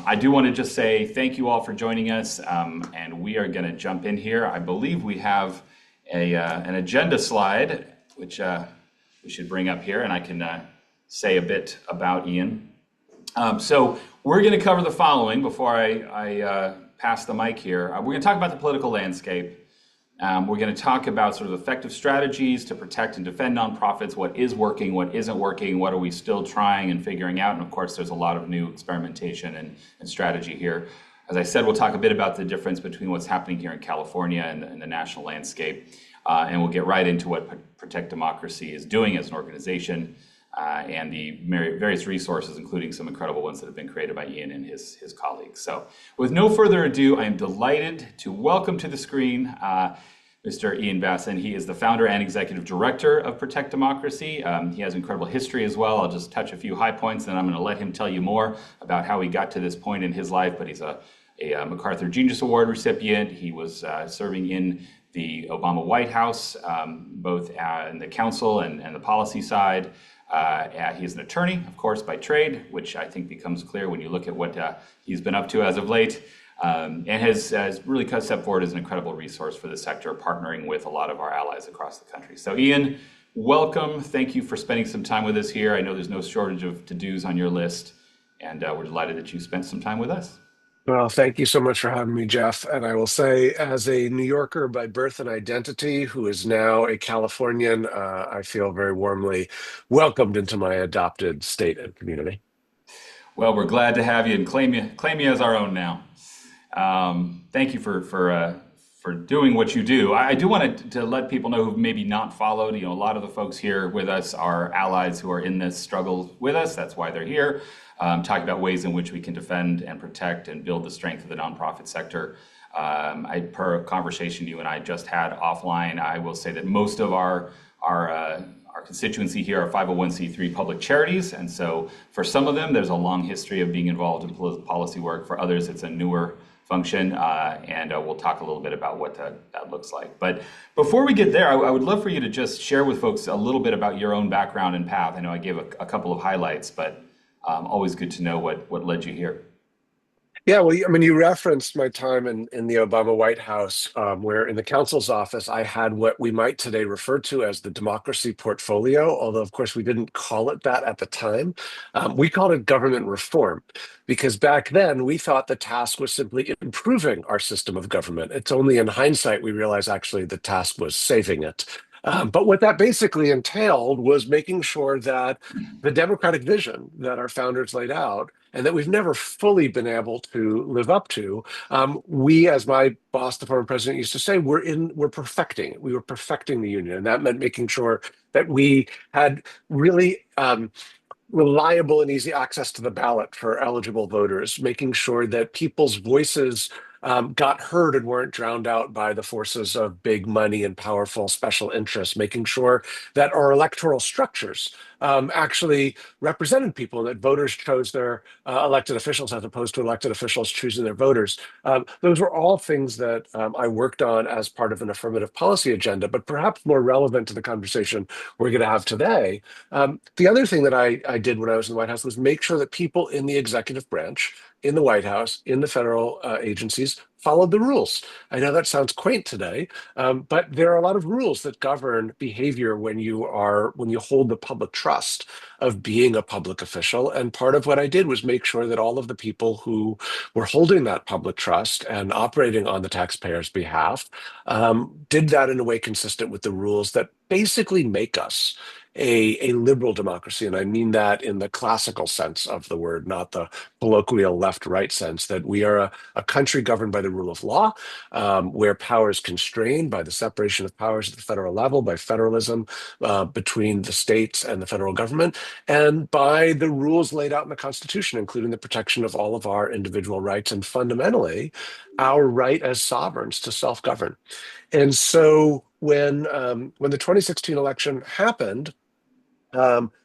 I do want to just say thank you all for joining us, and we are going to jump in here. I believe we have an agenda slide, which we should bring up here, and I can say a bit about Ian. So we're going to cover the following before I pass the mic here. We're going to talk about the political landscape. We're going to talk about sort of effective strategies to protect and defend nonprofits, what is working, what isn't working, what are we still trying and figuring out. And of course, there's a lot of new experimentation and strategy here. As I said, we'll talk a bit about the difference between what's happening here in California and the national landscape. And we'll get right into what Protect Democracy is doing as an organization and the various resources, including some incredible ones that have been created by Ian and his colleagues. So with no further ado, I am delighted to welcome to the screen Mr. Ian Bassin. He is the founder and executive director of Protect Democracy. He has incredible history as well. I'll just touch a few high points, and I'm going to let him tell you more about how he got to this point in his life. But he's a MacArthur Genius Award recipient. He was serving in the Obama White House, both in the council and the policy side. He's an attorney, of course, by trade, which I think becomes clear when you look at what he's been up to as of late, and has really stepped forward as an incredible resource for the sector, partnering with a lot of our allies across the country. So Ian, welcome. Thank you for spending some time with us here. I know there's no shortage of to-dos on your list, and we're delighted that you spent some time with us. Well, thank you so much for having me, Geoff. And I will say, as a New Yorker by birth and identity, who is now a Californian, I feel very warmly welcomed into my adopted state and community. Well, we're glad to have you and claim you as our own now. Thank you for doing what you do. I do want to let people know who've maybe not followed. A lot of the folks here with us are allies who are in this struggle with us. That's why they're here. Talking about ways in which we can defend and protect and build the strength of the nonprofit sector. Per a conversation you and I just had offline, I will say that most of our constituency here are 501c3 public charities. And so for some of them, there's a long history of being involved in policy work. For others, it's a newer function. And we'll talk a little bit about what that looks like. But before we get there, I would love for you to just share with folks a little bit about your own background and path. I know I gave a couple of highlights, but always good to know what led you here. Yeah, well, I mean, you referenced my time in the Obama White House, where in the counsel's office, I had what we might today refer to as the democracy portfolio, although, of course, we didn't call it that at the time. We called it government reform, because back then we thought the task was simply improving our system of government. It's only in hindsight we realize actually the task was saving it. But what that basically entailed was making sure that the democratic vision that our founders laid out and that we've never fully been able to live up to, we, as my boss, the former president, used to say, we're perfecting it. We were perfecting the union. And that meant making sure that we had really reliable and easy access to the ballot for eligible voters, making sure that people's voices got heard and weren't drowned out by the forces of big money and powerful special interests, making sure that our electoral structures actually represented people, that voters chose their elected officials as opposed to elected officials choosing their voters. Those were all things that I worked on as part of an affirmative policy agenda, but perhaps more relevant to the conversation we're going to have today. The other thing that I did when I was in the White House was make sure that people in the executive branch, in the White House, in the federal agencies, followed the rules. I know that sounds quaint today, but there are a lot of rules that govern behavior when you hold the public trust of being a public official. And part of what I did was make sure that all of the people who were holding that public trust and operating on the taxpayers' behalf did that in a way consistent with the rules that basically make us a liberal democracy. And I mean that in the classical sense of the word, not the colloquial left-right sense, that we are a country governed by the rule of law, where power is constrained by the separation of powers at the federal level, by federalism between the states and the federal government, and by the rules laid out in the Constitution, including the protection of all of our individual rights and fundamentally our right as sovereigns to self-govern. And so when the 2016 election happened,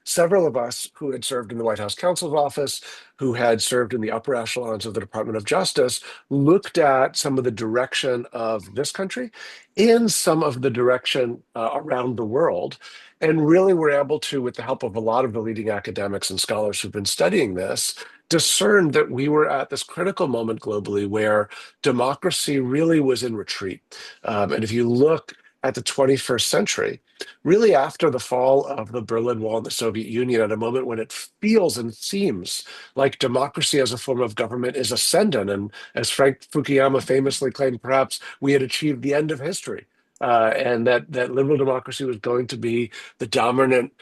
several of us who had served in the White House counsel's office, who had served in the upper echelons of the Department of Justice, looked at some of the direction of this country and some of the direction around the world, and really were able to, with the help of a lot of the leading academics and scholars who've been studying this, discerned that we were at this critical moment globally where democracy really was in retreat. And if you look at the 21st century, really after the fall of the Berlin Wall and the Soviet Union, at a moment when it feels and seems like democracy as a form of government is ascendant. And as Frank Fukuyama famously claimed, perhaps we had achieved the end of history. And that liberal democracy was going to be the dominant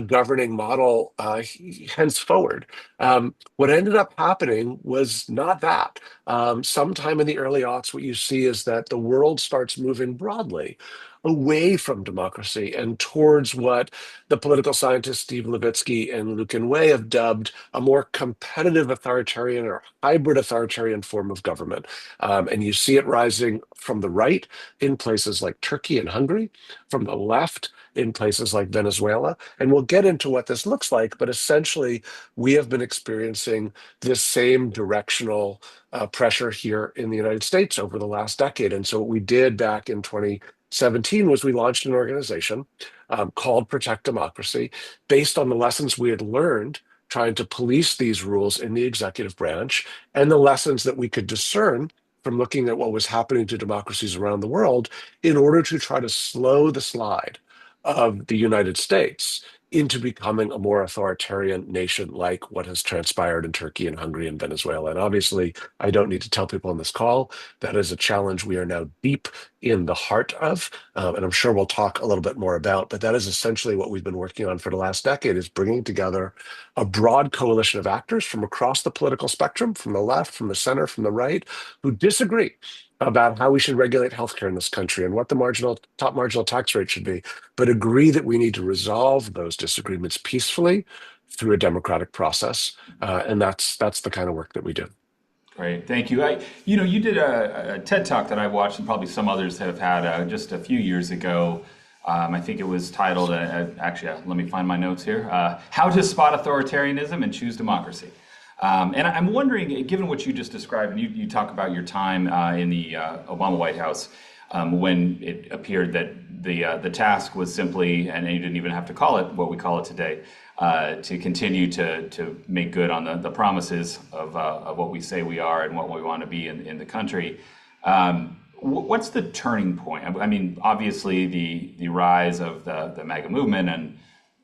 governing model henceforward. What ended up happening was not that. Sometime in the early aughts, what you see is that the world starts moving broadly away from democracy and towards what the political scientists Steve Levitsky and Lucan Way have dubbed a more competitive authoritarian or hybrid authoritarian form of government. And you see it rising from the right in places like Turkey and Hungary, from the left in places like Venezuela. And we'll get into what this looks like, but essentially, we have been experiencing this same directional pressure here in the United States over the last decade. And so, what we did back in 2017 was we launched an organization called Protect Democracy based on the lessons we had learned trying to police these rules in the executive branch and the lessons that we could discern from looking at what was happening to democracies around the world in order to try to slow the slide of the United States into becoming a more authoritarian nation like what has transpired in Turkey and Hungary and Venezuela. And obviously, I don't need to tell people on this call that is a challenge we are now deep in the heart of, and I'm sure we'll talk a little bit more about, but that is essentially what we've been working on for the last decade, is bringing together a broad coalition of actors from across the political spectrum, from the left, from the center, from the right, who disagree about how we should regulate healthcare in this country and what the top marginal tax rate should be, but agree that we need to resolve those disagreements peacefully through a democratic process. And that's the kind of work that we do. Great, thank you. You did a TED Talk that I watched, and probably some others have had just a few years ago. I think it was titled, let me find my notes here, How to Spot Authoritarianism and Choose Democracy. And I'm wondering, given what you just described, and you talk about your time in the Obama White House, when it appeared that the task was simply, and you didn't even have to call it what we call it today, to continue to make good on the promises of what we say we are and what we want to be in the country. What's the turning point? I mean, obviously the rise of the MAGA movement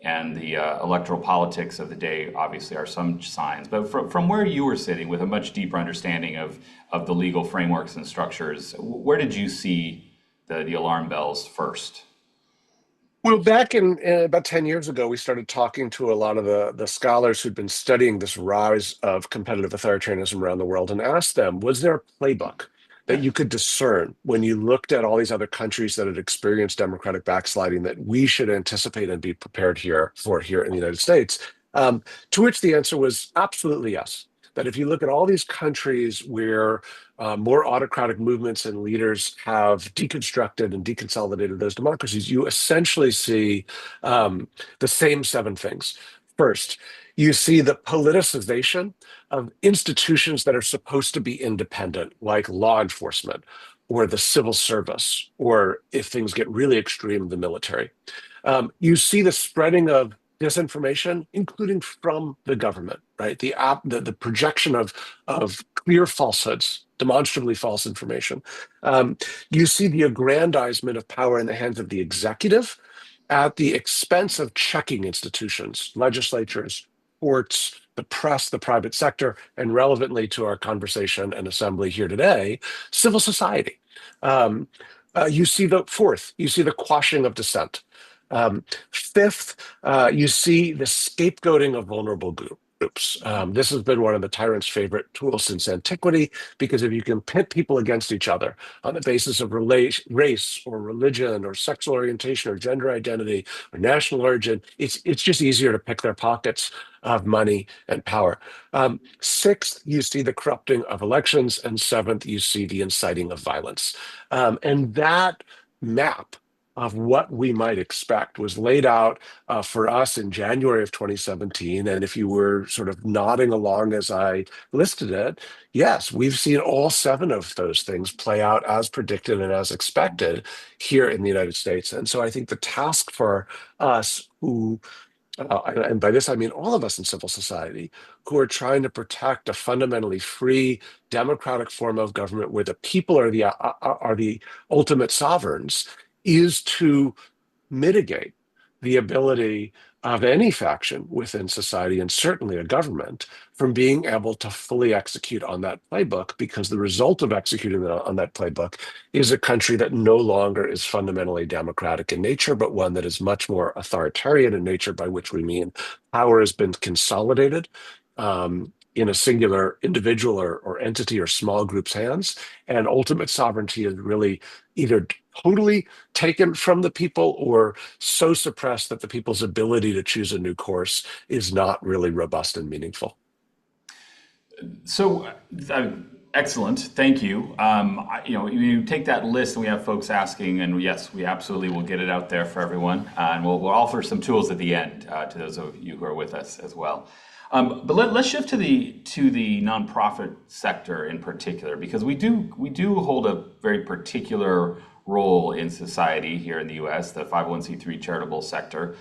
and the electoral politics of the day obviously are some signs. But from where you were sitting with a much deeper understanding of the legal frameworks and structures, where did you see the alarm bells first? Well, back in about 10 years ago, we started talking to a lot of the scholars who'd been studying this rise of competitive authoritarianism around the world and asked them, was there a playbook that Yeah. you could discern when you looked at all these other countries that had experienced democratic backsliding that we should anticipate and be prepared here in the United States? Um, to which the answer was absolutely yes. That if you look at all these countries where more autocratic movements and leaders have deconstructed and deconsolidated those democracies, you essentially see the same seven things. First, you see the politicization of institutions that are supposed to be independent, like law enforcement or the civil service, or if things get really extreme, the military. You see the spreading of disinformation, including from the government, right? The projection of clear falsehoods, demonstrably false information. Um, you see the aggrandizement of power in the hands of the executive at the expense of checking institutions, legislatures, courts, the press, the private sector, and relevantly to our conversation and assembly here today, civil society. Um, you see the quashing of dissent. Fifth, you see the scapegoating of vulnerable groups. This has been one of the tyrant's favorite tools since antiquity, because if you can pit people against each other on the basis of race or religion or sexual orientation or gender identity or national origin, it's just easier to pick their pockets of money and power. Sixth, you see the corrupting of elections, and seventh, you see the inciting of violence. And that map of what we might expect was laid out for us in January of 2017. And if you were sort of nodding along as I listed it, yes, we've seen all seven of those things play out as predicted and as expected here in the United States. And so I think the task for us who and by this I mean all of us in civil society, who are trying to protect a fundamentally free, democratic form of government where the people are the ultimate sovereigns, is to mitigate the ability of any faction within society, and certainly a government, from being able to fully execute on that playbook, because the result of executing on that playbook is a country that no longer is fundamentally democratic in nature, but one that is much more authoritarian in nature, by which we mean power has been consolidated in a singular individual or entity or small group's hands, and ultimate sovereignty is really either totally taken from the people or so suppressed that the people's ability to choose a new course is not really robust and meaningful. So, excellent. Thank you. You take that list, and we have folks asking, and yes, we absolutely will get it out there for everyone, and we'll offer some tools at the end to those of you who are with us as well. But let's shift to the nonprofit sector in particular, because we do hold a very particular role in society here in the U.S., the 501c3 charitable sector.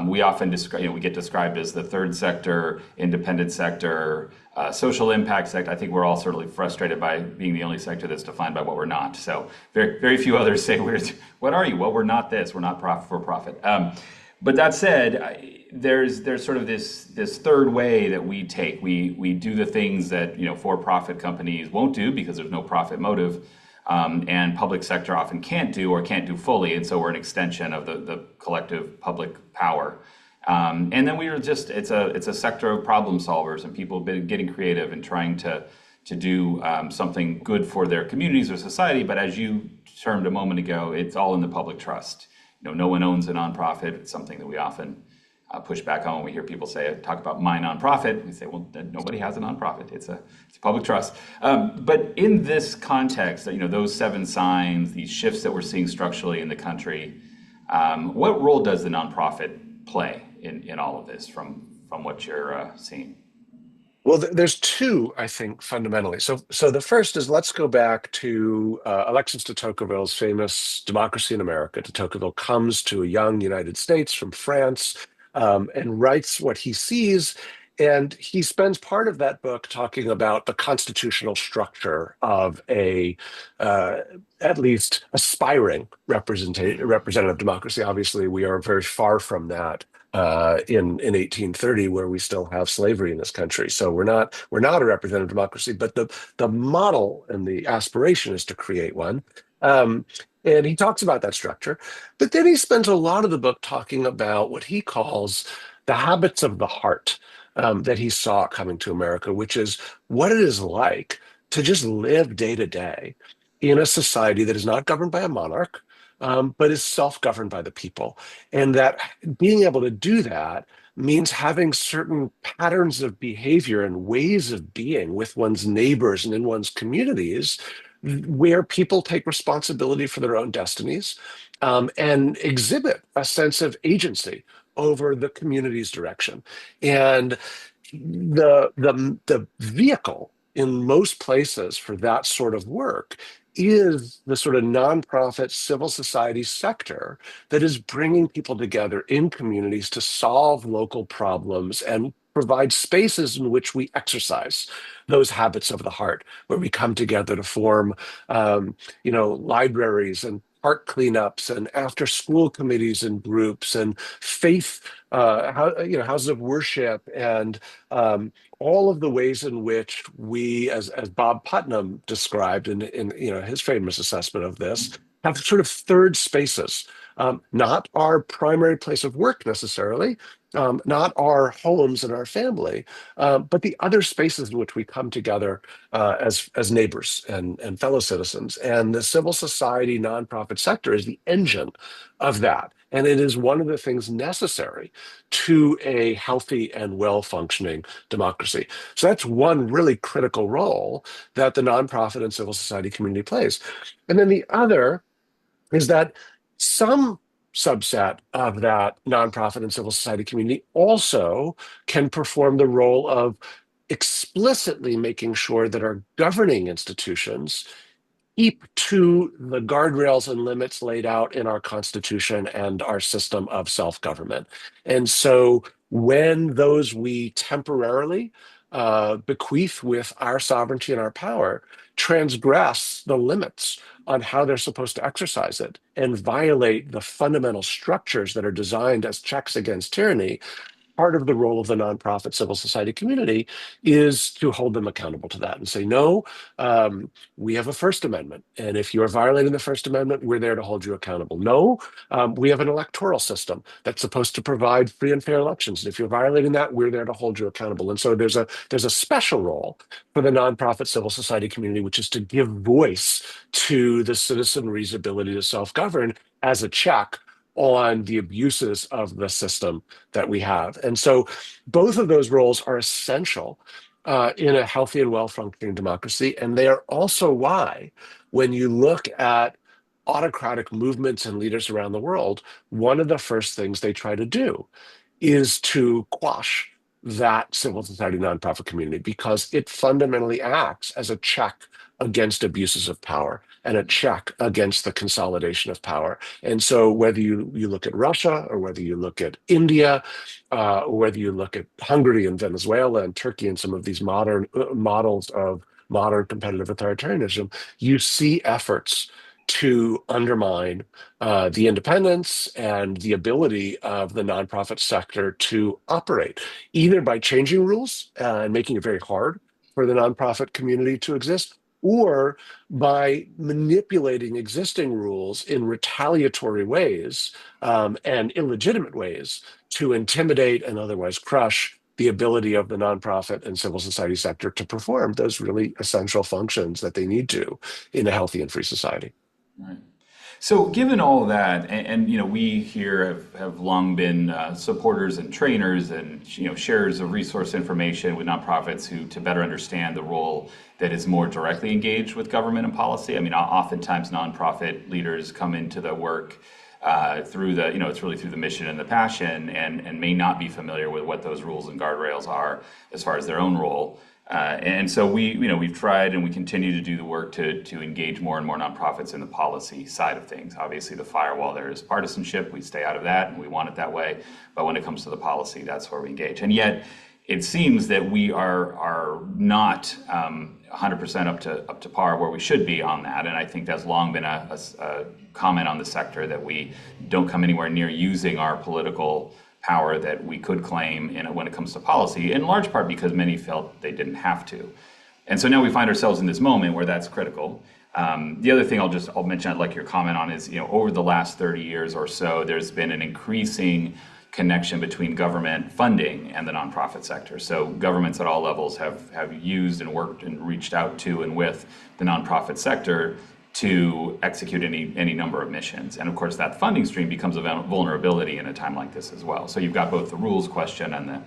We often we get described as the third sector, independent sector, social impact sector. I think we're all certainly frustrated by being the only sector that's defined by what we're not. So very, very few others say, what are you? Well, we're not this. We're not for profit. But that said, there's sort of this third way that we take. We do the things that for-profit companies won't do because there's no profit motive. And public sector often can't do fully, and so we're an extension of the collective public power. And then it's a sector of problem solvers and people getting creative and trying to do something good for their communities or society. But as you termed a moment ago, it's all in the public trust. No one owns a nonprofit. It's something that we often push back on when we hear people talk about my nonprofit. We say, well, nobody has a nonprofit. It's a public trust. But in this context, those 7 signs, these shifts that we're seeing structurally in the country, what role does the nonprofit play in all of this from what you're seeing? Well, there's two, I think, fundamentally. So the first is, let's go back to Alexis de Tocqueville's famous Democracy in America. De Tocqueville comes to a young United States from France and writes what he sees. And he spends part of that book talking about the constitutional structure of at least aspiring representative democracy. Obviously, we are very far from that in 1830, where we still have slavery in this country. So we're not a representative democracy, but the model and the aspiration is to create one. And he talks about that structure, but then he spends a lot of the book talking about what he calls the habits of the heart that he saw coming to America, which is what it is like to just live day to day in a society that is not governed by a monarch, but is self-governed by the people. And that being able to do that means having certain patterns of behavior and ways of being with one's neighbors and in one's communities, where people take responsibility for their own destinies and exhibit a sense of agency over the community's direction. And the vehicle in most places for that sort of work is the sort of nonprofit civil society sector that is bringing people together in communities to solve local problems and provide spaces in which we exercise those habits of the heart, where we come together to form, libraries and park cleanups and after school committees and groups and faith, houses of worship, and all of the ways in which we, as Bob Putnam described in his famous assessment of this, have sort of third spaces, not our primary place of work necessarily, not our homes and our family, but the other spaces in which we come together as neighbors and fellow citizens. And the civil society nonprofit sector is the engine of that. And it is one of the things necessary to a healthy and well-functioning democracy. So that's one really critical role that the nonprofit and civil society community plays. And then the other is that some subset of that nonprofit and civil society community also can perform the role of explicitly making sure that our governing institutions keep to the guardrails and limits laid out in our Constitution and our system of self-government. And so when those we temporarily bequeath with our sovereignty and our power transgress the limits on how they're supposed to exercise it and violate the fundamental structures that are designed as checks against tyranny, part of the role of the nonprofit civil society community is to hold them accountable to that and say, no, we have a First Amendment. And if you are violating the First Amendment, we're there to hold you accountable. No, we have an electoral system that's supposed to provide free and fair elections. And if you're violating that, we're there to hold you accountable. And so there's a special role for the nonprofit civil society community, which is to give voice to the citizenry's ability to self-govern as a check on the abuses of the system that we have. And so both of those roles are essential in a healthy and well-functioning democracy. And they are also why, when you look at autocratic movements and leaders around the world, one of the first things they try to do is to quash that civil society nonprofit community because it fundamentally acts as a check against abuses of power and a check against the consolidation of power. And so whether you look at Russia or whether you look at India, or whether you look at Hungary and Venezuela and Turkey and some of these modern models of modern competitive authoritarianism, you see efforts to undermine the independence and the ability of the nonprofit sector to operate, either by changing rules and making it very hard for the nonprofit community to exist, or by manipulating existing rules in retaliatory ways and illegitimate ways to intimidate and otherwise crush the ability of the nonprofit and civil society sector to perform those really essential functions that they need to in a healthy and free society. Right. So, given all of that, we here have long been supporters and trainers and sharers of resource information with nonprofits who to better understand the role that is more directly engaged with government and policy. I mean, oftentimes nonprofit leaders come into the work through the it's really through the mission and the passion, and may not be familiar with what those rules and guardrails are as far as their own role. And so we've tried and we continue to do the work to engage more and more nonprofits in the policy side of things. Obviously, the firewall there is partisanship. We stay out of that, and we want it that way. But when it comes to the policy, that's where we engage. And yet, it seems that we are not 100% up to par where we should be on that. And I think that's long been a comment on the sector that we don't come anywhere near using our political power that we could claim when it comes to policy, in large part because many felt they didn't have to. And so now we find ourselves in this moment where that's critical. The other thing I'll mention, I'd like your comment on is, over the last 30 years or so, there's been an increasing connection between government funding and the nonprofit sector. So governments at all levels have used and worked and reached out to and with the nonprofit sector to execute any number of missions. And of course, that funding stream becomes a vulnerability in a time like this as well. So you've got both the rules question and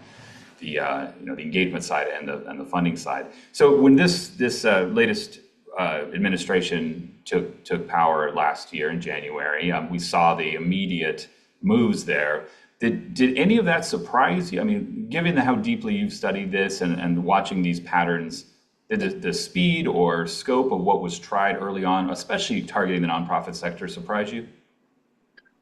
the engagement side and the funding side. So when this latest administration took power last year in January, we saw the immediate moves there. Did any of that surprise you? I mean, given how deeply you've studied this and watching these patterns, did the speed or scope of what was tried early on, especially targeting the nonprofit sector, surprise you?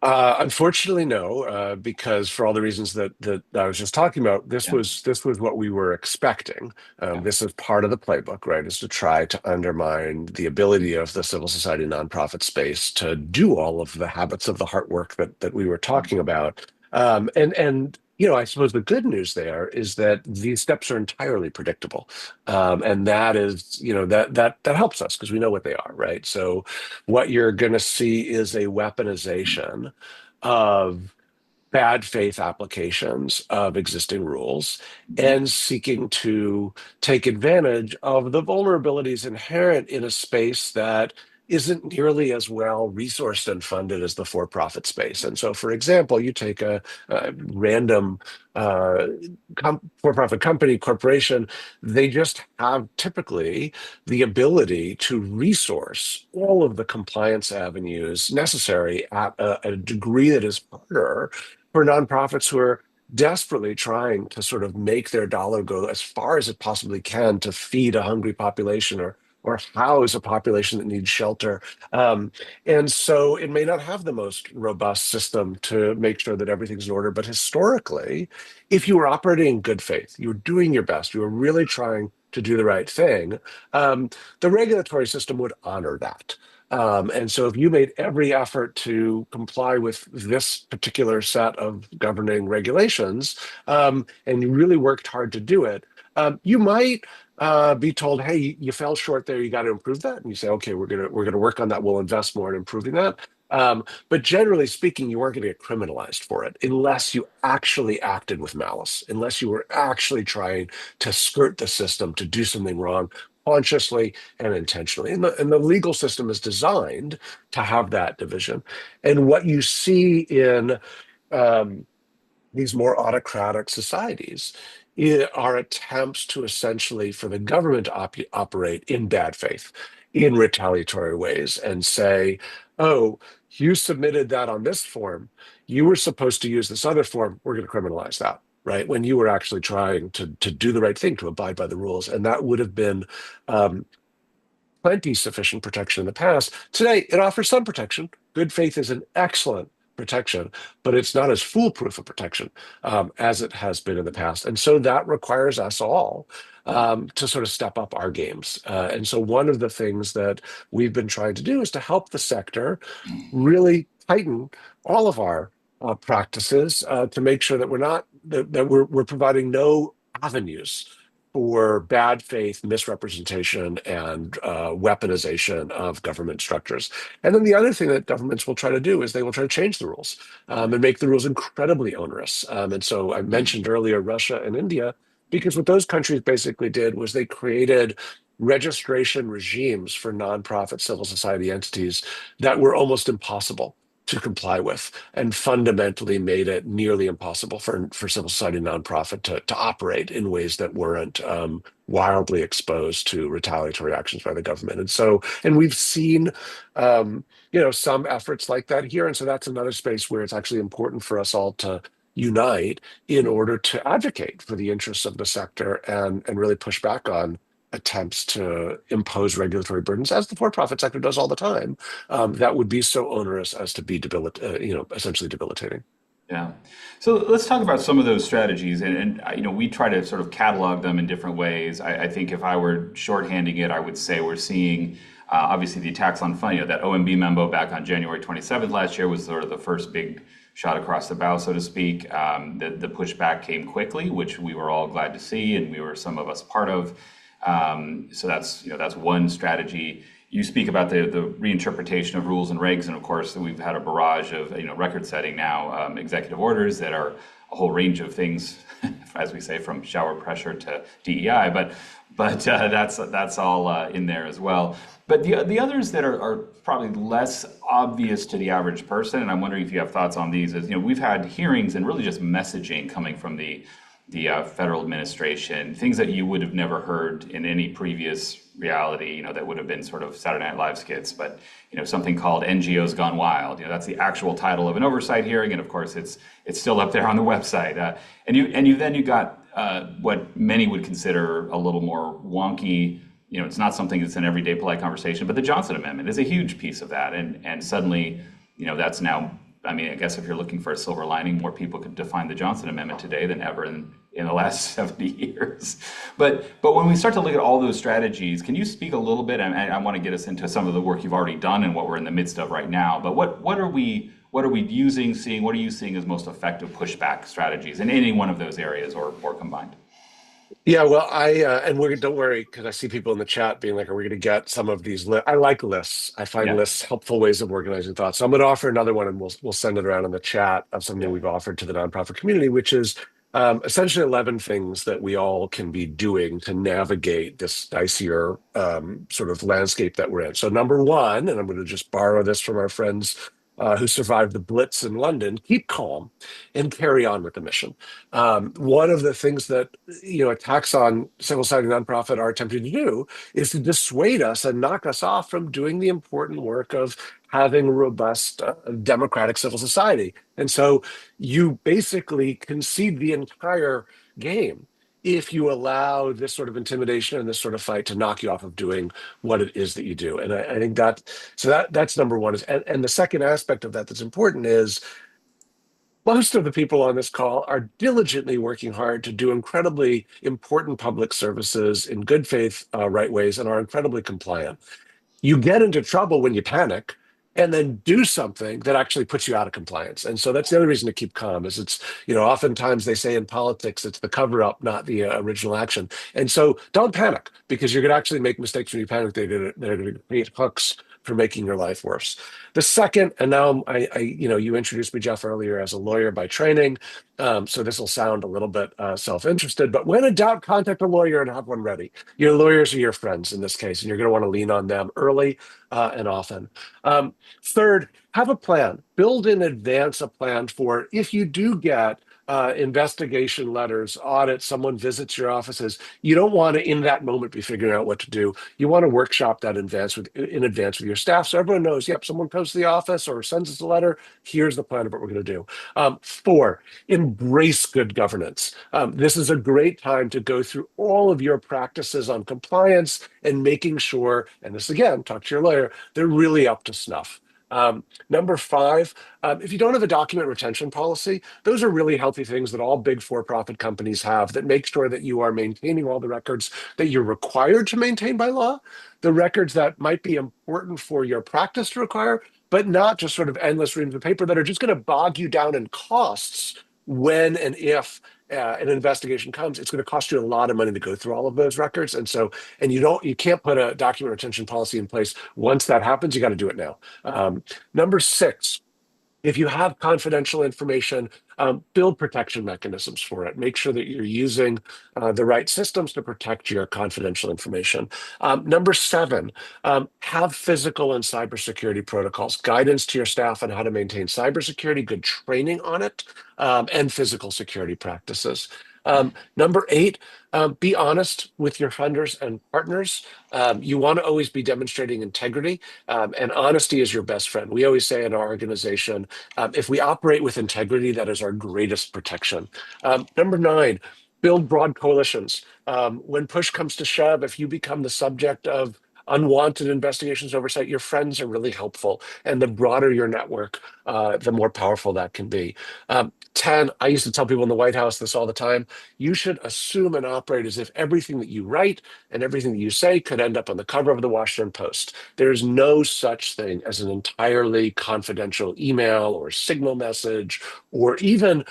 Unfortunately, no, because for all the reasons that I was just talking about, Yeah, this was what we were expecting. yeah, This is part of the playbook, right? Is to try to undermine the ability of the civil society nonprofit space to do all of the habits of the hard work that we were talking about. And I suppose the good news there is that these steps are entirely predictable, and that is that helps us because we know what they are, right? So what you're going to see is a weaponization of bad faith applications of existing rules mhm, and seeking to take advantage of the vulnerabilities inherent in a space that isn't nearly as well resourced and funded as the for-profit space. And so, for example, you take a random uh, for-profit company, corporation, they just have typically the ability to resource all of the compliance avenues necessary at a degree that is harder for nonprofits who are desperately trying to sort of make their dollar go as far as it possibly can to feed a hungry population or house a population that needs shelter. Um, and so it may not have the most robust system to make sure that everything's in order. But historically, if you were operating in good faith, you were doing your best, you were really trying to do the right thing, the regulatory system would honor that. And so if you made every effort to comply with this particular set of governing regulations, and you really worked hard to do it, you might be told, "Hey, you fell short there. You got to improve that." And you say, "Okay, we're gonna work on that. We'll invest more in improving that." But generally speaking, you weren't going to get criminalized for it unless you actually acted with malice, unless you were actually trying to skirt the system to do something wrong consciously and intentionally. And the legal system is designed to have that division. And what you see in um, these more autocratic societies are attempts to essentially for the government to operate in bad faith, in retaliatory ways, and say, "Oh, you submitted that on this form. You were supposed to use this other form. We're going to criminalize that." Right, when you were actually trying to do the right thing, to abide by the rules. And that would have been um, plenty sufficient protection in the past. Today, it offers some protection. Good faith is an excellent protection, but it's not as foolproof a protection as it has been in the past. And so that requires us all to sort of step up our games. And so one of the things that we've been trying to do is to help the sector really tighten all of our practices to make sure that we're providing no avenues for bad faith misrepresentation and weaponization of government structures. And then the other thing that governments will try to do is they will try to change the rules and make the rules incredibly onerous. And so I mentioned earlier Russia and India, because what those countries basically did was they created registration regimes for nonprofit civil society entities that were almost impossible to comply with, and fundamentally made it nearly impossible for civil society nonprofit to operate in ways that weren't wildly exposed to retaliatory actions by the government. And we've seen some efforts like that here. And so that's another space where it's actually important for us all to unite in order to advocate for the interests of the sector and really push back on attempts to impose regulatory burdens, as the for-profit sector does all the time, that would be so onerous as to be essentially debilitating. Yeah. So let's talk about some of those strategies, we try to sort of catalog them in different ways. I think if I were shorthanding it, I would say we're seeing obviously the attacks on fund. That OMB memo back on January 27th last year was sort of the first big shot across the bow, so to speak. The pushback came quickly, which we were all glad to see, and we were some of us part of. So that's one strategy. You speak about the reinterpretation of rules and regs, and of course we've had a barrage of record-setting now executive orders that are a whole range of things, as we say, from shower pressure to DEI. But that's all in there as well. But the others that are probably less obvious to the average person, and I'm wondering if you have thoughts on these, is we've had hearings and really just messaging coming from the federal administration, things that you would have never heard in any previous reality, that would have been sort of Saturday Night Live skits, but something called NGOs Gone Wild. That's the actual title of an oversight hearing, and of course it's still up there on the website. And you got what many would consider a little more wonky. It's not something that's an everyday polite conversation, but the Johnson Amendment is a huge piece of that, and suddenly that's now. I mean, I guess if you're looking for a silver lining, more people could define the Johnson Amendment today than ever in the last 70 years. But when we start to look at all those strategies, can you speak a little bit? I want to get us into some of the work you've already done and what we're in the midst of right now. But what are we using, seeing? What are you seeing as most effective pushback strategies in any one of those areas or combined? Yeah, well, don't worry, because I see people in the chat being like, "Are we going to get some of these lists?" I like lists. I find Yeah, lists helpful ways of organizing thoughts. So I'm going to offer another one, and we'll send it around in the chat of something yeah, we've offered to the nonprofit community, which is essentially 11 things that we all can be doing to navigate this dicier sort of landscape that we're in. So number one, and I'm going to just borrow this from our friends who survived the Blitz in London: keep calm and carry on with the mission. One of the things that attacks on civil society nonprofit are attempting to do is to dissuade us and knock us off from doing the important work of having a robust democratic civil society. And so you basically concede the entire game if you allow this sort of intimidation and this sort of fight to knock you off of doing what it is that you do. And I think that's number one. And the second aspect of that that's important is most of the people on this call are diligently working hard to do incredibly important public services in good faith, right ways, and are incredibly compliant. You get into trouble when you panic and then do something that actually puts you out of compliance. And so that's the other reason to keep calm is oftentimes they say in politics, it's the cover up, not the original action. And so don't panic because you're going to actually make mistakes when you panic. They're going to create hooks for making your life worse. The second, and now you introduced me, Geoff, earlier as a lawyer by training. So this will sound a little bit self-interested, but when in doubt, contact a lawyer and have one ready. Your lawyers are your friends in this case, and you're going to want to lean on them early and often. Third, have a plan. Build in advance a plan for if you do get investigation letters, audits, someone visits your offices. You don't want to, in that moment, be figuring out what to do. You want to workshop that in advance with your staff so everyone knows, yep, someone comes to the office or sends us a letter. Here's the plan of what we're going to do. Four, embrace good governance. This is a great time to go through all of your practices on compliance and making sure, and this again, talk to your lawyer, they're really up to snuff. Number five, if you don't have a document retention policy, those are really healthy things that all big for-profit companies have that make sure that you are maintaining all the records that you're required to maintain by law, the records that might be important for your practice to require, but not just sort of endless reams of paper that are just going to bog you down in costs when and if an investigation comes. It's going to cost you a lot of money to go through all of those records. And you can't put a document retention policy in place. Once that happens, you got to do it now. Number six, if you have confidential information, build protection mechanisms for it. Make sure that you're using the right systems to protect your confidential information. Number seven, have physical and cybersecurity protocols, guidance to your staff on how to maintain cybersecurity, good training on it, and physical security practices. Number eight, be honest with your funders and partners. You want to always be demonstrating integrity, and honesty is your best friend. We always say in our organization, if we operate with integrity, that is our greatest protection. Number nine, build broad coalitions. When push comes to shove, if you become the subject of unwanted investigations oversight, your friends are really helpful. And the broader your network, the more powerful that can be. 10, I used to tell people in the White House this all the time, you should assume and operate as if everything that you write and everything that you say could end up on the cover of the Washington Post. There's no such thing as an entirely confidential email or signal message or even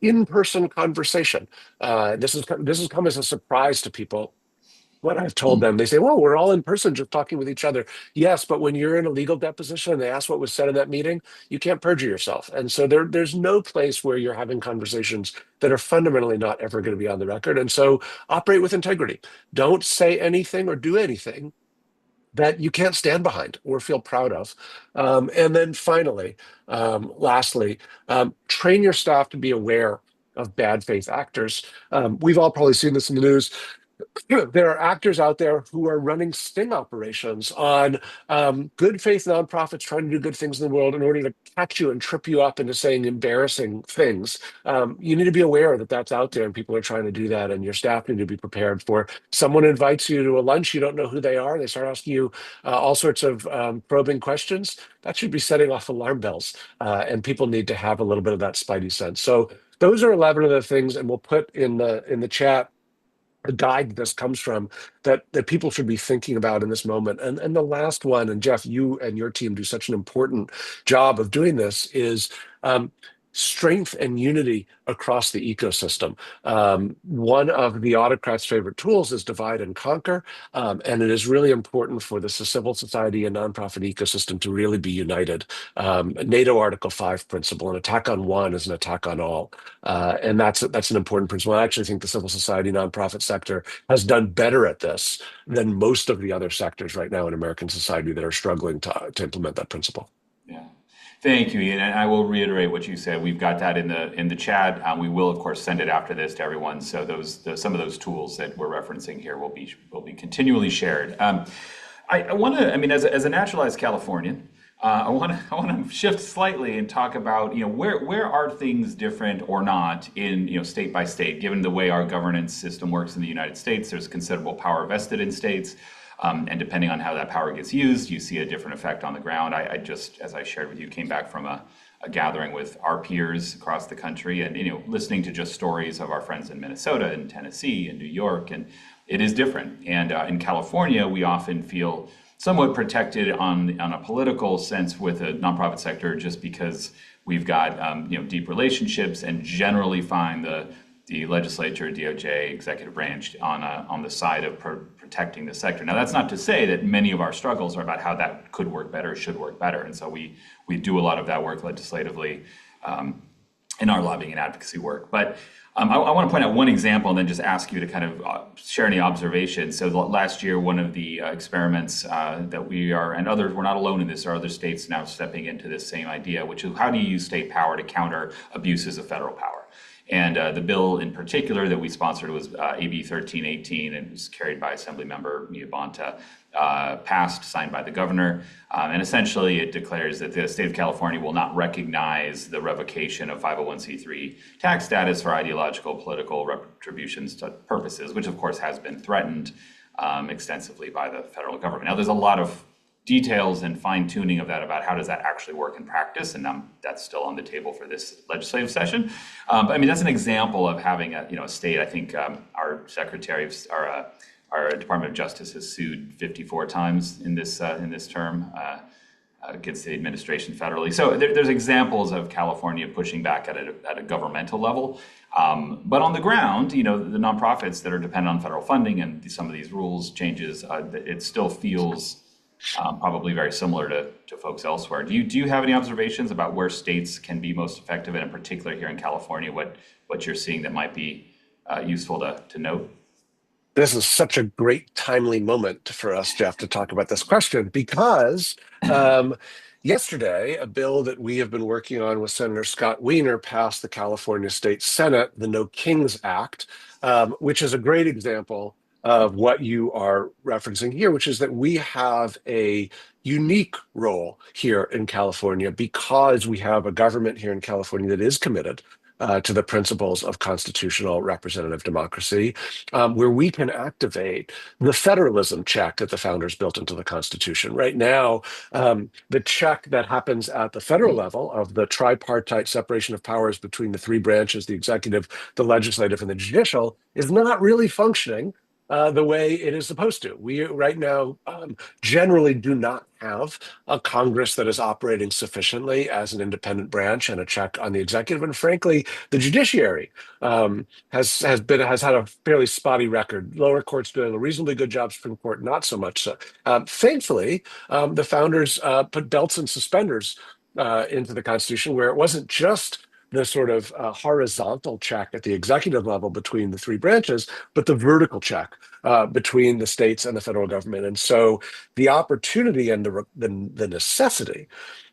in-person conversation. This has come as a surprise to people. What I've told them, they say, well, we're all in person just talking with each other. Yes, but when you're in a legal deposition and they ask what was said in that meeting, you can't perjure yourself. And so there's no place where you're having conversations that are fundamentally not ever going to be on the record. And so operate with integrity. Don't say anything or do anything that you can't stand behind or feel proud of. And then finally, lastly, train your staff to be aware of bad faith actors. We've all probably seen this in the news. There are actors out there who are running sting operations on good faith nonprofits trying to do good things in the world in order to catch you and trip you up into saying embarrassing things. You need to be aware that that's out there and people are trying to do that, and your staff need to be prepared for. Someone invites you to a lunch, you don't know who they are, they start asking you all sorts of probing questions. That should be setting off alarm bells, and people need to have a little bit of that spidey sense. So those are 11 of the things, and we'll put in the chat the guide this comes from that people should be thinking about in this moment. And the last one, and Geoff, you and your team do such an important job of doing this, is strength and unity across the ecosystem. One of the autocrats' favorite tools is divide and conquer, and it is really important for the civil society and nonprofit ecosystem to really be united. NATO Article 5 principle, an attack on one is an attack on all. And that's an important principle. I actually think the civil society nonprofit sector has done better at this than most of the other sectors right now in American society that are struggling to implement that principle. Yeah. Thank you, Ian. And I will reiterate what you said. We've got that in the chat. We will, of course, send it after this to everyone. So some of those tools that we're referencing here will be continually shared. I want to. I mean, as a naturalized Californian, I want to shift slightly and talk about where are things different or not in state by state. Given the way our governance system works in the United States, there's considerable power vested in states, and depending on how that power gets used, you see a different effect on the ground. I just, as I shared with you, came back from a gathering with our peers across the country, and listening to just stories of our friends in Minnesota and Tennessee and New York, and it is different. And in California, we often feel somewhat protected on a political sense with the nonprofit sector, just because we've got deep relationships and generally find the legislature, DOJ, executive branch on the side of protecting the sector. Now, that's not to say that many of our struggles are about how that could work better, should work better, and so we do a lot of that work legislatively in our lobbying and advocacy work. But I want to point out one example and then just ask you to kind of share any observations. So last year, one of the experiments that we are, and others, we're not alone in this, there are other states now stepping into this same idea, which is how do you use state power to counter abuses of federal power? And the bill in particular that we sponsored was AB 1318, and it was carried by Assemblymember Mia Bonta, passed, signed by the governor. And essentially it declares that the state of California will not recognize the revocation of 501c3 tax status for ideological, political retributions purposes, which of course has been threatened extensively by the federal government. Now, there's a lot of details and fine tuning of that about how does that actually work in practice, and that's still on the table for this legislative session. But I mean, that's an example of having a state. I think our secretary, our Department of Justice has sued 54 times in this term against the administration federally. So there's examples of California pushing back at a governmental level. But on the ground, the nonprofits that are dependent on federal funding and some of these rules changes, it still feels probably very similar to folks elsewhere. Do you have any observations about where states can be most effective, and in particular here in California, what you're seeing that might be useful to note? This is such a great timely moment for us, Geoff, to talk about this question because yesterday, a bill that we have been working on with Senator Scott Wiener passed the California State Senate, the No Kings Act, which is a great example of what you are referencing here, which is that we have a unique role here in California because we have a government here in California that is committed to the principles of constitutional representative democracy, where we can activate the federalism check that the founders built into the Constitution. Right now, the check that happens at the federal level of the tripartite separation of powers between the three branches, the executive, the legislative, and the judicial, is not really functioning the way it is supposed to. We right now generally do not have a Congress that is operating sufficiently as an independent branch and a check on the executive. And frankly, the judiciary has had a fairly spotty record. Lower courts doing a reasonably good job, Supreme Court not so much so. Thankfully, the founders put belts and suspenders into the Constitution, where it wasn't just the sort of horizontal check at the executive level between the three branches, but the vertical check between the states and the federal government. And so the opportunity and the necessity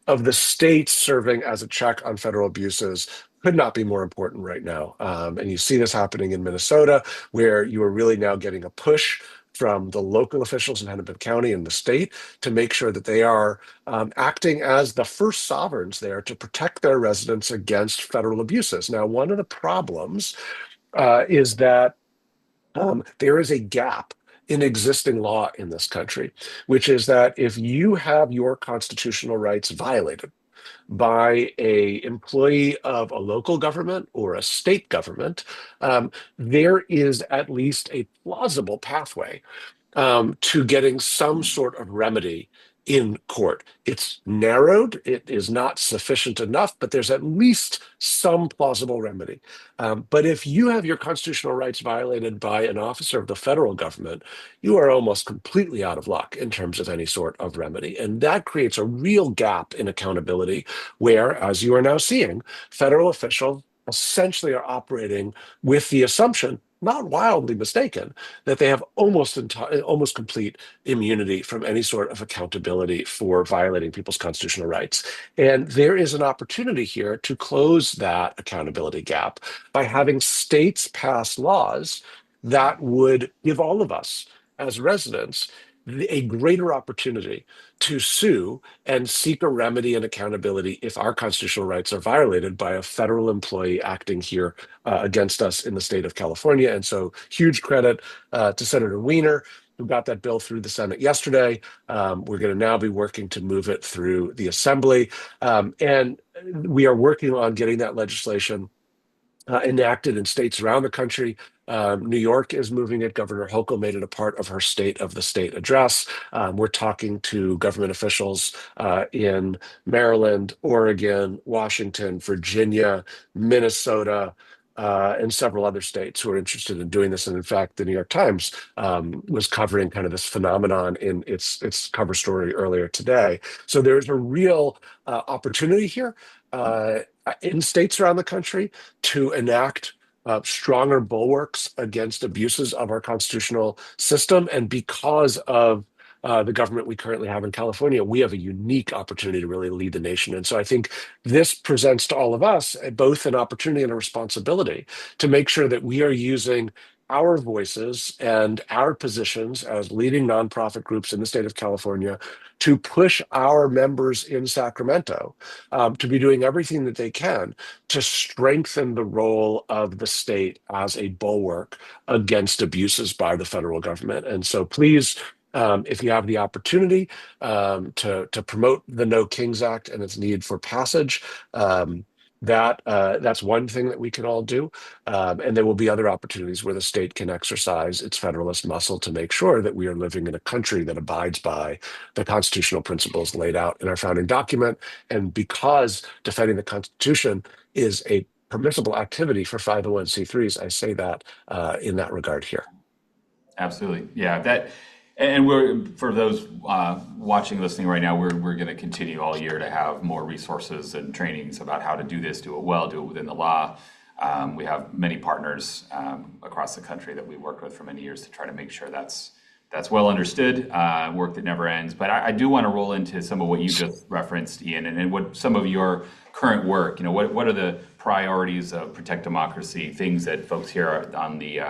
of the states serving as a check on federal abuses could not be more important right now. And you see this happening in Minnesota, where you are really now getting a push from the local officials in Hennepin County and the state to make sure that they are acting as the first sovereigns there to protect their residents against federal abuses. Now, one of the problems is that there is a gap in existing law in this country, which is that if you have your constitutional rights violated by a employee of a local government or a state government, there is at least a plausible pathway to getting some sort of remedy in court. It's narrowed, it is not sufficient enough, but there's at least some plausible remedy. But if you have your constitutional rights violated by an officer of the federal government, you are almost completely out of luck in terms of any sort of remedy. And that creates a real gap in accountability where, as you are now seeing, federal officials essentially are operating with the assumption, not wildly mistaken, that they have almost complete immunity from any sort of accountability for violating people's constitutional rights. And there is an opportunity here to close that accountability gap by having states pass laws that would give all of us as residents a greater opportunity to sue and seek a remedy and accountability if our constitutional rights are violated by a federal employee acting here against us in the state of California. And so, huge credit to Senator Weiner, who got that bill through the Senate yesterday. We're going to now be working to move it through the Assembly. And we are working on getting that legislation enacted in states around the country. New York is moving it. Governor Hochul made it a part of her State of the State address. We're talking to government officials in Maryland, Oregon, Washington, Virginia, Minnesota, and several other states who are interested in doing this. And in fact, the New York Times was covering kind of this phenomenon in its cover story earlier today. So there's a real opportunity here in states around the country to enact stronger bulwarks against abuses of our constitutional system. And because of the government we currently have in California, we have a unique opportunity to really lead the nation. And so I think this presents to all of us both an opportunity and a responsibility to make sure that we are using our voices and our positions as leading nonprofit groups in the state of California to push our members in Sacramento to be doing everything that they can to strengthen the role of the state as a bulwark against abuses by the federal government. And so please, if you have the opportunity to promote the No Kings Act and its need for passage, that's one thing that we can all do. And there will be other opportunities where the state can exercise its federalist muscle to make sure that we are living in a country that abides by the constitutional principles laid out in our founding document. And because defending the Constitution is a permissible activity for 501c3s, I say that in that regard here. Absolutely. Yeah. And we're, for those watching, listening right now, we're going to continue all year to have more resources and trainings about how to do this, do it well, do it within the law. We have many partners across the country that we worked with for many years to try to make sure that's well understood, work that never ends. But I do want to roll into some of what you just referenced, Ian, and what some of your current work. What are the priorities of Protect Democracy, things that folks here on the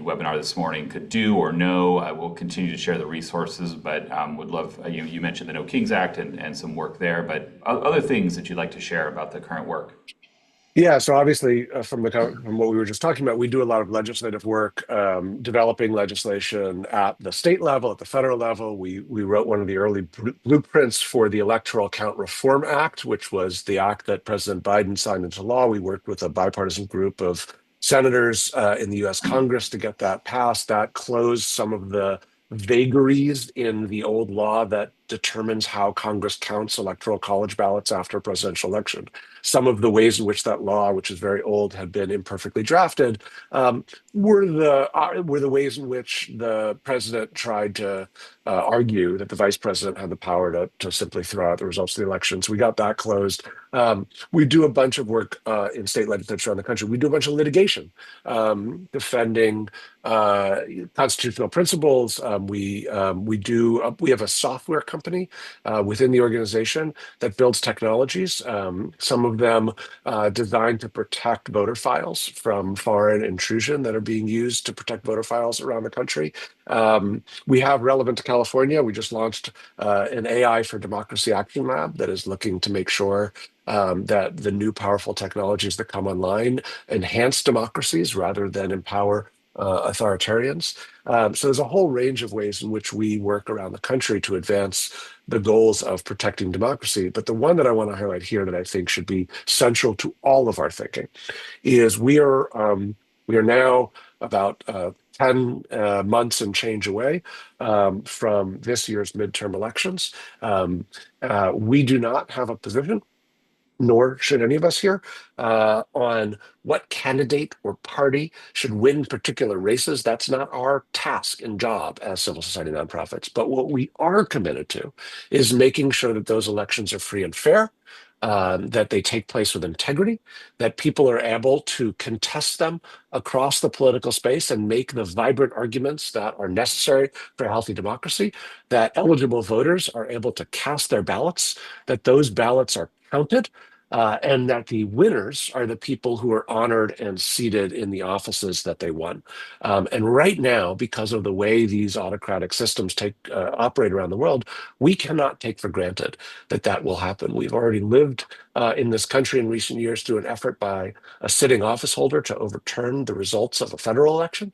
webinar this morning could do or know. I will continue to share the resources, but would love, you mentioned the No Kings Act and some work there, but other things that you'd like to share about the current work. Yeah, so obviously from what we were just talking about, we do a lot of legislative work, developing legislation at the state level, at the federal level. We wrote one of the early blueprints for the Electoral Count Reform Act, which was the act that President Biden signed into law. We worked with a bipartisan group of senators in the U.S. Congress to get that passed. That closed some of the vagaries in the old law that determines how Congress counts electoral college ballots after a presidential election. Some of the ways in which that law, which is very old, had been imperfectly drafted, were the ways in which the president tried to argue that the vice president had the power to simply throw out the results of the election. So we got that closed. We do a bunch of work in state legislature around the country. We do a bunch of litigation defending constitutional principles. We have a software company within the organization that builds technologies. Some of them designed to protect voter files from foreign intrusion that are being used to protect voter files around the country. We have relevant to California. We just launched an AI for Democracy Action Lab that is looking to make sure that the new powerful technologies that come online enhance democracies rather than empower authoritarians. So there's a whole range of ways in which we work around the country to advance the goals of protecting democracy. But the one that I want to highlight here that I think should be central to all of our thinking is we are now about 10 months and change away from this year's midterm elections. We do not have a position, nor should any of us here, on what candidate or party should win particular races. That's not our task and job as civil society nonprofits. But what we are committed to is making sure that those elections are free and fair, that they take place with integrity, that people are able to contest them across the political space and make the vibrant arguments that are necessary for a healthy democracy, that eligible voters are able to cast their ballots, that those ballots are counted, and that the winners are the people who are honored and seated in the offices that they won. And right now, because of the way these autocratic systems operate around the world, we cannot take for granted that that will happen. We've already lived in this country in recent years through an effort by a sitting office holder to overturn the results of a federal election.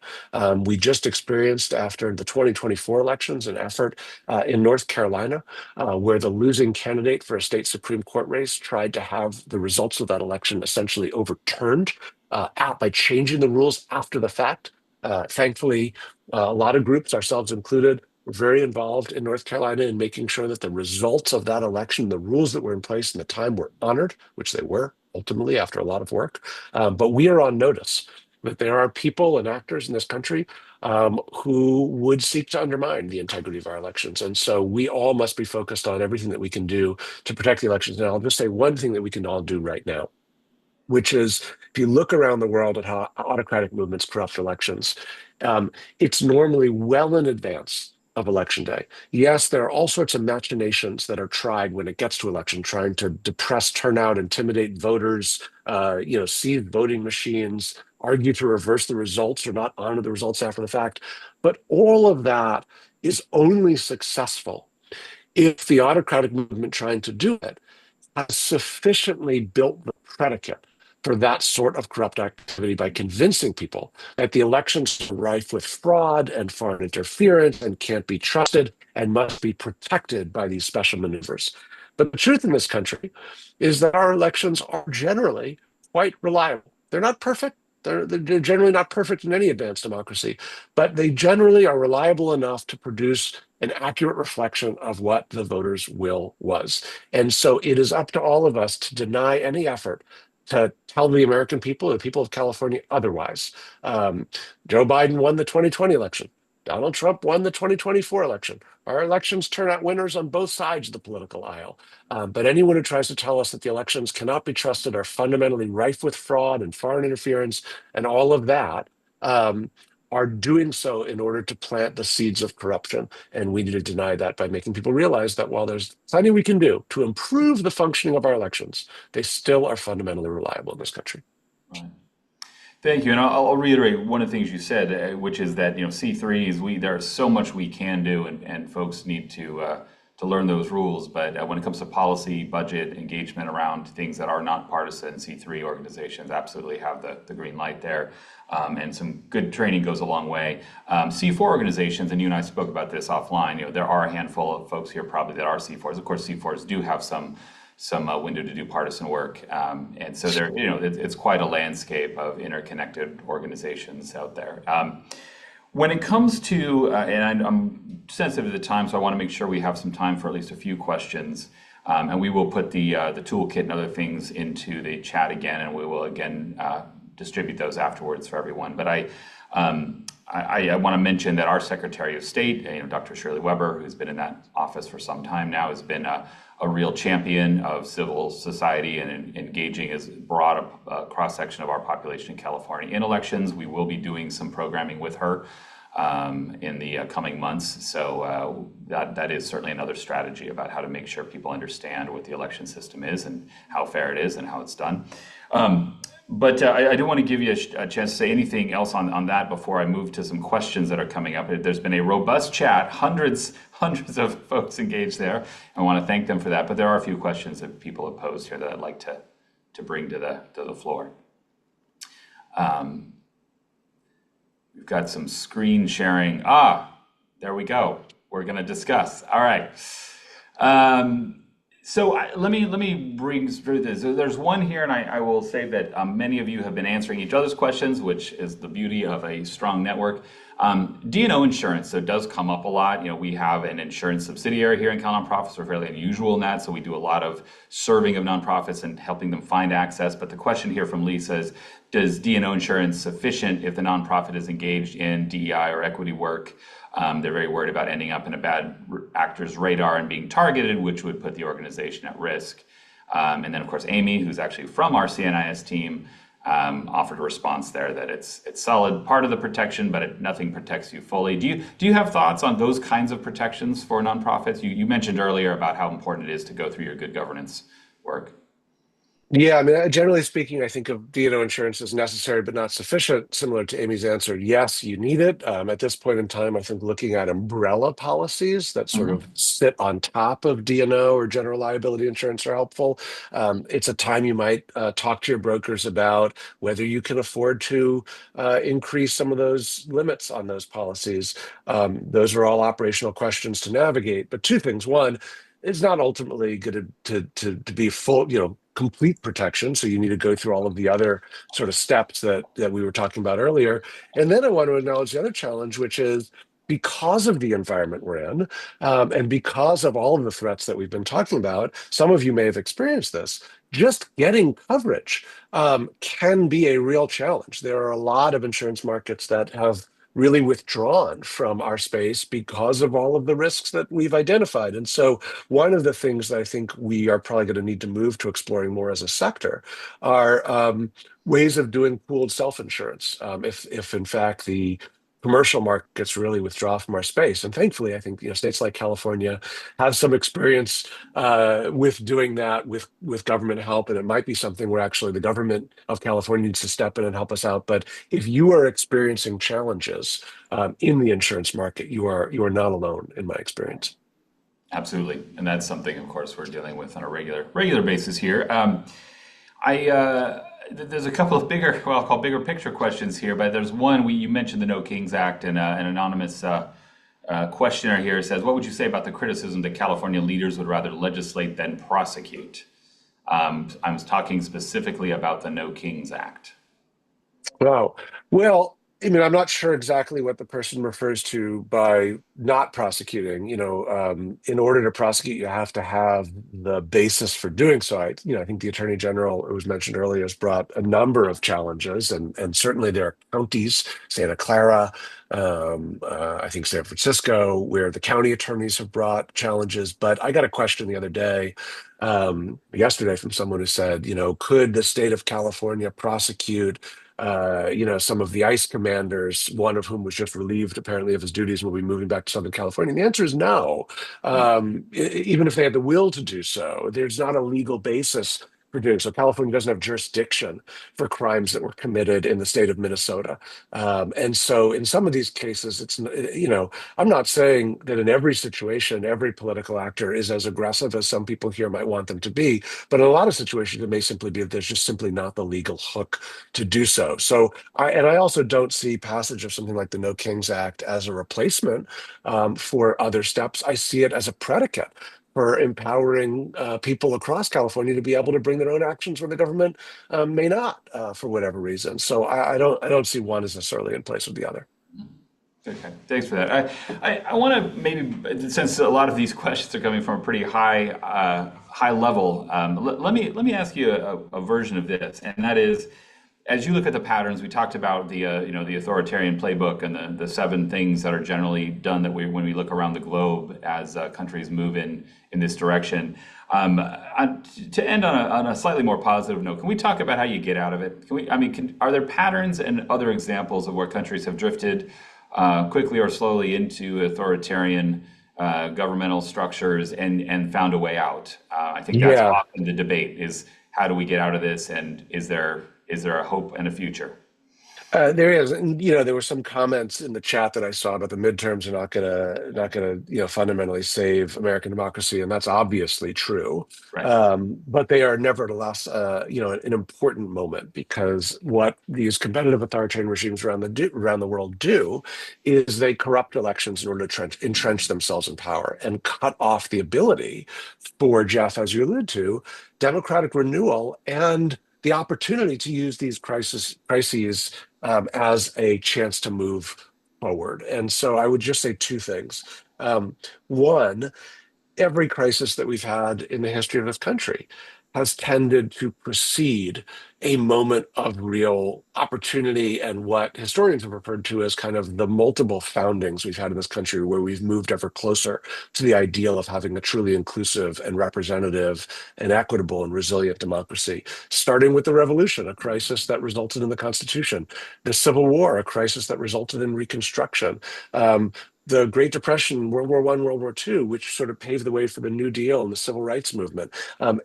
We just experienced after the 2024 elections an effort in North Carolina where the losing candidate for a state Supreme Court race tried to have the results of that election essentially overturned by changing the rules after the fact. Thankfully, a lot of groups, ourselves included, were very involved in North Carolina in making sure that the results of that election, the rules that were in place and the time were honored, which they were ultimately after a lot of work. But we are on notice that there are people and actors in this country who would seek to undermine the integrity of our elections. And so we all must be focused on everything that we can do to protect the elections. And I'll just say one thing that we can all do right now, which is if you look around the world at how autocratic movements corrupt elections, um, it's normally well in advance of election day. Yes, there are all sorts of machinations that are tried when it gets to election, trying to depress turnout, intimidate voters, seize voting machines, argue to reverse the results or not honor the results after the fact. But all of that is only successful if the autocratic movement trying to do it has sufficiently built the predicate for that sort of corrupt activity by convincing people that the elections are rife with fraud and foreign interference and can't be trusted and must be protected by these special maneuvers. But the truth in this country is that our elections are generally quite reliable. They're not perfect. They're generally not perfect in any advanced democracy, but they generally are reliable enough to produce an accurate reflection of what the voters' will was. And so it is up to all of us to deny any effort to tell the American people, the people of California, otherwise. Joe Biden won the 2020 election. Donald Trump won the 2024 election. Our elections turn out winners on both sides of the political aisle. But anyone who tries to tell us that the elections cannot be trusted, are fundamentally rife with fraud and foreign interference and all of that, are doing so in order to plant the seeds of corruption. And we need to deny that by making people realize that while there's plenty we can do to improve the functioning of our elections, they still are fundamentally reliable in this country. Right. Thank you, and I'll reiterate one of the things you said, which is that C3s, there's so much we can do, and folks need to learn those rules. But when it comes to policy, budget, engagement around things that are not partisan, C3 organizations absolutely have the green light there, and some good training goes a long way. C4 organizations, and you and I spoke about this offline. There are a handful of folks here probably that are C4s. Of course, C4s do have some window to do partisan work. And so it's quite a landscape of interconnected organizations out there. When it comes to, and I'm sensitive to the time, so I want to make sure we have some time for at least a few questions. And we will put the toolkit and other things into the chat again, and we will again distribute those afterwards for everyone. But I want to mention that our Secretary of State, Dr. Shirley Weber, who's been in that office for some time now, has been a real champion of civil society and engaging as broad a cross-section of our population in California in elections. We will be doing some programming with her in the coming months. So that is certainly another strategy about how to make sure people understand what the election system is and how fair it is and how it's done. But I do want to give you a chance to say anything else on that before I move to some questions that are coming up. There's been a robust chat, hundreds of folks engaged there. I want to thank them for that. But there are a few questions that people have posed here that I'd like to bring to the floor. We've got some screen sharing. There we go. We're going to discuss. All right. So let me bring through this. There's one here, and I will say that many of you have been answering each other's questions, which is the beauty of a strong network. D&O insurance, so it does come up a lot. We have an insurance subsidiary here in CalNonprofits. We're fairly unusual in that, so we do a lot of serving of nonprofits and helping them find access. But the question here from Lisa is, does D&O insurance sufficient if the nonprofit is engaged in DEI or equity work? They're very worried about ending up in a bad actor's radar and being targeted, which would put the organization at risk. And then, of course, Amy, who's actually from our CNIS team, offered a response there that it's solid part of the protection, but nothing protects you fully. Do you have thoughts on those kinds of protections for nonprofits? You mentioned earlier about how important it is to go through your good governance work. Yeah, I mean, generally speaking, I think of D&O insurance as necessary but not sufficient. Similar to Amy's answer, yes, you need it. At this point in time, I think looking at umbrella policies that sort of Mhm. sit on top of D&O or general liability insurance are helpful. It's a time you might talk to your brokers about whether you can afford to increase some of those limits on those policies. Those are all operational questions to navigate. But two things. One, it's not ultimately going to be full, complete protection. So you need to go through all of the other sort of steps that we were talking about earlier. And then I want to acknowledge the other challenge, which is because of the environment we're in, and because of all of the threats that we've been talking about, some of you may have experienced this. Just getting coverage can be a real challenge. There are a lot of insurance markets that have really withdrawn from our space because of all of the risks that we've identified. And so one of the things that I think we are probably going to need to move to exploring more as a sector are ways of doing pooled self-insurance. If in fact the commercial markets really withdraw from our space, and thankfully, I think states like California have some experience with doing that with government help, and it might be something where actually the government of California needs to step in and help us out. But if you are experiencing challenges in the insurance market, you are not alone, in my experience. Absolutely, and that's something, of course, we're dealing with on a regular basis here. There's a couple of bigger, well, I'll call bigger picture questions here, but there's one. You mentioned the No Kings Act, and an anonymous questioner here says, "What would you say about the criticism that California leaders would rather legislate than prosecute?" I'm talking specifically about the No Kings Act. Wow. Well, I mean, I'm not sure exactly what the person refers to by not prosecuting. In order to prosecute, you have to have the basis for doing so. I think the Attorney General, it was mentioned earlier, has brought a number of challenges, and certainly there are counties, Santa Clara, I think San Francisco, where the county attorneys have brought challenges. But I got a question the other day, yesterday, from someone who said, could the state of California prosecute some of the ICE commanders, one of whom was just relieved apparently of his duties and will be moving back to Southern California? And the answer is no. Even if they had the will to do so, there's not a legal basis for doing so. California doesn't have jurisdiction for crimes that were committed in the state of Minnesota. And so in some of these cases, I'm not saying that in every situation, every political actor is as aggressive as some people here might want them to be. But in a lot of situations, it may simply be that there's just simply not the legal hook to do so. I also don't see passage of something like the No Kings Act as a replacement for other steps. I see it as a predicate for empowering people across California to be able to bring their own actions when the government may not, for whatever reason. So I don't see one as necessarily in place with the other. Okay, thanks for that. I want to maybe, since a lot of these questions are coming from a pretty high level, let me ask you a version of this, and that is, as you look at the patterns, we talked about the authoritarian playbook and the seven things that are generally done that when we look around the globe as countries move in this direction. To end on a slightly more positive note, can we talk about how you get out of it? Are there patterns and other examples of where countries have drifted quickly or slowly into authoritarian governmental structures and found a way out? I think that's Yeah. often the debate: is how do we get out of this, and is there a hope and a future? There is, and there were some comments in the chat that I saw about the midterms are not gonna fundamentally save American democracy, and that's obviously true. Right. But they are nevertheless, an important moment because what these competitive authoritarian regimes around the world do is they corrupt elections in order to entrench themselves in power and cut off the ability for, Jeff, as you alluded to, democratic renewal and the opportunity to use these crises as a chance to move forward. And so I would just say two things. One, every crisis that we've had in the history of this country has tended to precede a moment of real opportunity and what historians have referred to as kind of the multiple foundings we've had in this country, where we've moved ever closer to the ideal of having a truly inclusive and representative and equitable and resilient democracy. Starting with the Revolution, a crisis that resulted in the Constitution, the Civil War, a crisis that resulted in Reconstruction. the Great Depression, World War I, World War II, which sort of paved the way for the New Deal and the Civil Rights Movement.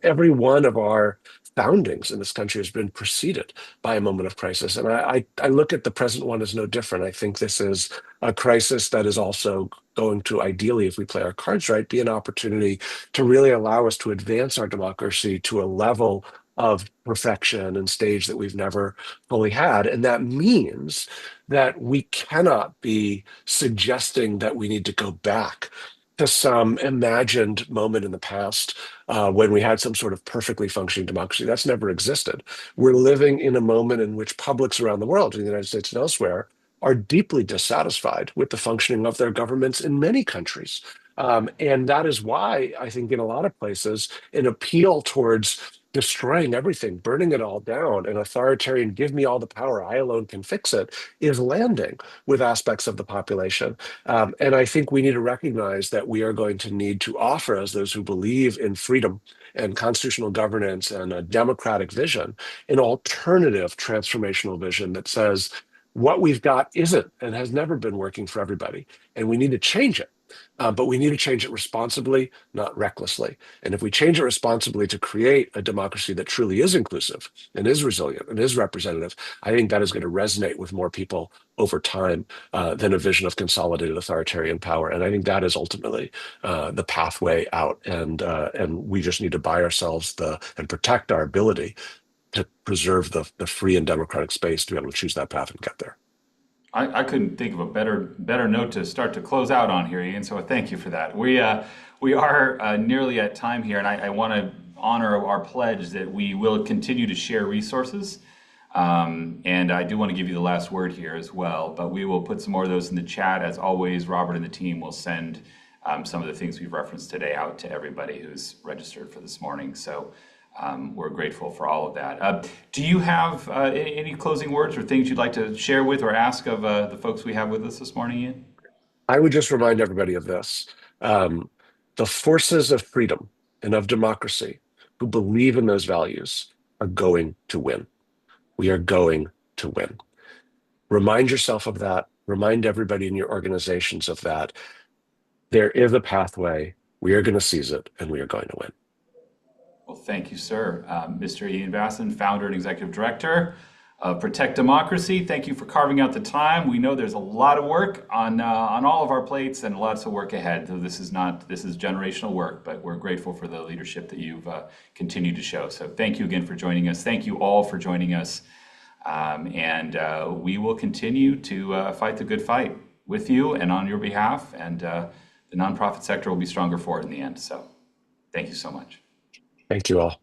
Every one of our foundings in this country has been preceded by a moment of crisis. And I look at the present one as no different. I think this is a crisis that is also going to, ideally, if we play our cards right, be an opportunity to really allow us to advance our democracy to a level of perfection and stage that we've never fully had. And that means that we cannot be suggesting that we need to go back to some imagined moment in the past when we had some sort of perfectly functioning democracy. That's never existed. We're living in a moment in which publics around the world, in the United States and elsewhere, are deeply dissatisfied with the functioning of their governments in many countries. And that is why I think in a lot of places, an appeal towards destroying everything, burning it all down, an authoritarian, give me all the power, I alone can fix it, is landing with aspects of the population. And I think we need to recognize that we are going to need to offer, as those who believe in freedom and constitutional governance and a democratic vision, an alternative transformational vision that says what we've got isn't and has never been working for everybody. And we need to change it. But we need to change it responsibly, not recklessly. And if we change it responsibly to create a democracy that truly is inclusive and is resilient and is representative, I think that is going to resonate with more people over time than a vision of consolidated authoritarian power. And I think that is ultimately the pathway out. And we just need to buy ourselves and protect our ability to preserve the free and democratic space to be able to choose that path and get there. I couldn't think of a better note to start to close out on here, Ian. So thank you for that. We are nearly at time here, and I want to honor our pledge that we will continue to share resources. And I do want to give you the last word here as well. But we will put some more of those in the chat. As always, Robert and the team will send some of the things we've referenced today out to everybody who's registered for this morning. So. We're grateful for all of that. Do you have any closing words or things you'd like to share with or ask of the folks we have with us this morning, Ian? I would just remind everybody of this. Um, the forces of freedom and of democracy who believe in those values are going to win. We are going to win. Remind yourself of that. Remind everybody in your organizations of that. There is a pathway. We are going to seize it, and we are going to win. Well, thank you, sir. Mr. Ian Bassin, founder and executive director of Protect Democracy. Thank you for carving out the time. We know there's a lot of work on all of our plates and lots of work ahead. So this is generational work, but we're grateful for the leadership that you've continued to show. So thank you again for joining us. Thank you all for joining us. And we will continue to fight the good fight with you and on your behalf. And the nonprofit sector will be stronger for it in the end. So thank you so much. Thank you all.